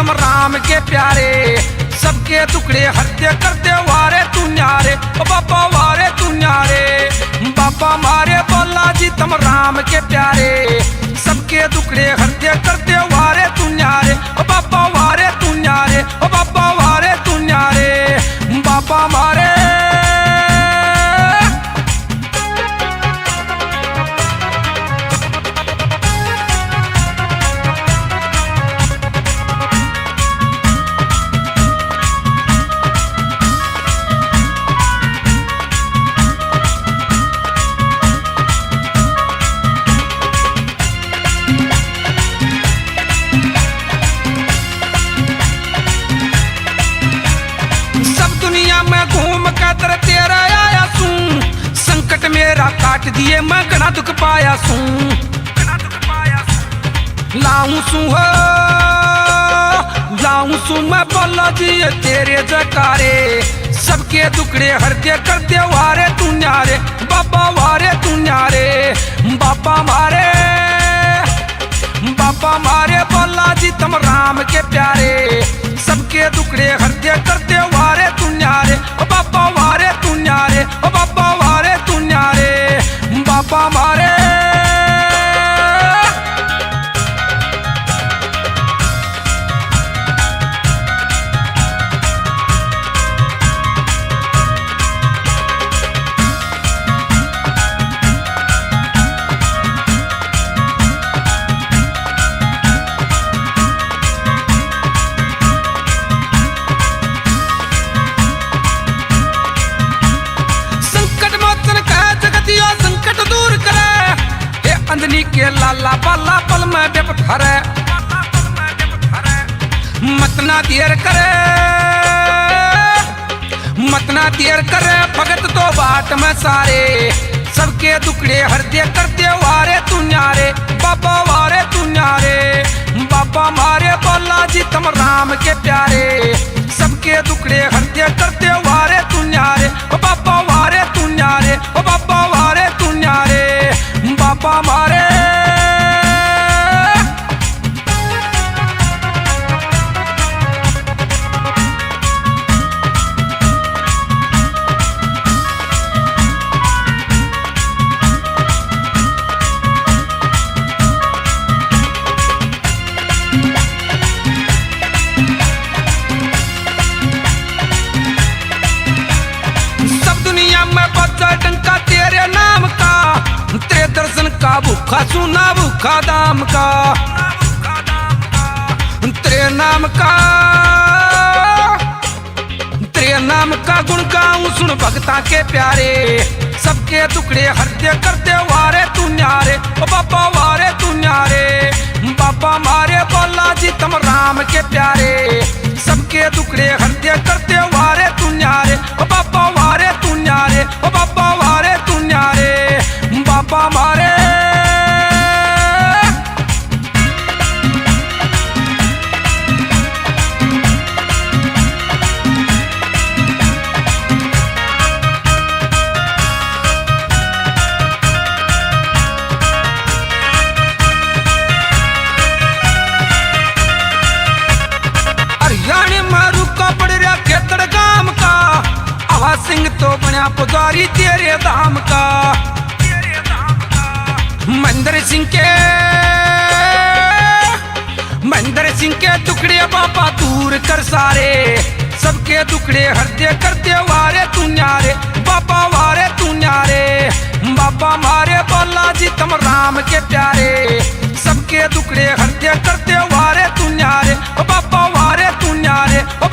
तम राम के प्यारे, सबके टुकड़े हत्या करते वारे तू न्यारे, ओ बाबा वारे तू न्यारे। बाबा मारे बोला जी तम राम के प्यारे, सबके टुकड़े हत्या करते वारे तू न्यारे, ओ बाबा वारे तू न्यारे, ओ बाबा वारे तू न्यारे। बाबा मारे तेरा आया सू, संकट मेरा काट दिए मैं घना दुख पाया सू, लाऊं सू हो लाऊं सू मैं बोला जी तेरे जकारे, सबके टुकड़े हृदय कर दे वारे तू न्यारे, बाबा वारे तू न्यारे। बाबा मारे बोला जी तम राम के प्यारे, सबके टुकड़े हृदय कर दे वारे तू न्यारे, ओ बाबा वारे तू न्यारे, ओ बाबा वारे तू न्यारे। बाबा मारे अंजनी के लाला बाला पल में बेपत हरे, मतना देर करे भगत तो बाट में सारे, सबके टुकड़े हृदय करते वारे तू न्यारे, बाबा वारे तू न्यारे। बाबा मारे बोला जी तम राम के प्यारे, सबके टुकड़े हृदय करते वारे तू न्यारे, ओ बाबा वारे तू न्यारे, ओ बाबा वारे तू न्यारे। बाबा मारे सब दुनिया में बजा डंका तेरे नाम का, तेरे दर्शन का भूखा सुना भूखा दाम का, तेरे नाम का गुण गाऊं सुन भगता के प्यारे, सबके टुकड़े हृदय करते वारे तू न्यारे, ओ बाबा वारे तू न्यारे। बाबा मारे बोला जी तम राम के प्यारे, सबके टुकड़े हृदय करते वारे तू न्यारे, ओ बाबा वारे तू न्यारे, ओ बाबा वारे तू न्यारे। बाबा मारे हरियाणे में रुका पड़ रहा खेतड़ गाम का, आवा सिंह तो बना पुजारी तेरे धाम का। महेंद्र सिंह के टुकड़े बाबा दूर कर सारे, सबके टुकड़े हृदय करते वारे तू न्यारे, बाबा वारे तू न्यारे। बाबा मारे बोला जी तम राम के प्यारे, सबके टुकड़े हृदय करते वारे तू न्यारे, ओ बाबा वारे तू न्यारे, ओ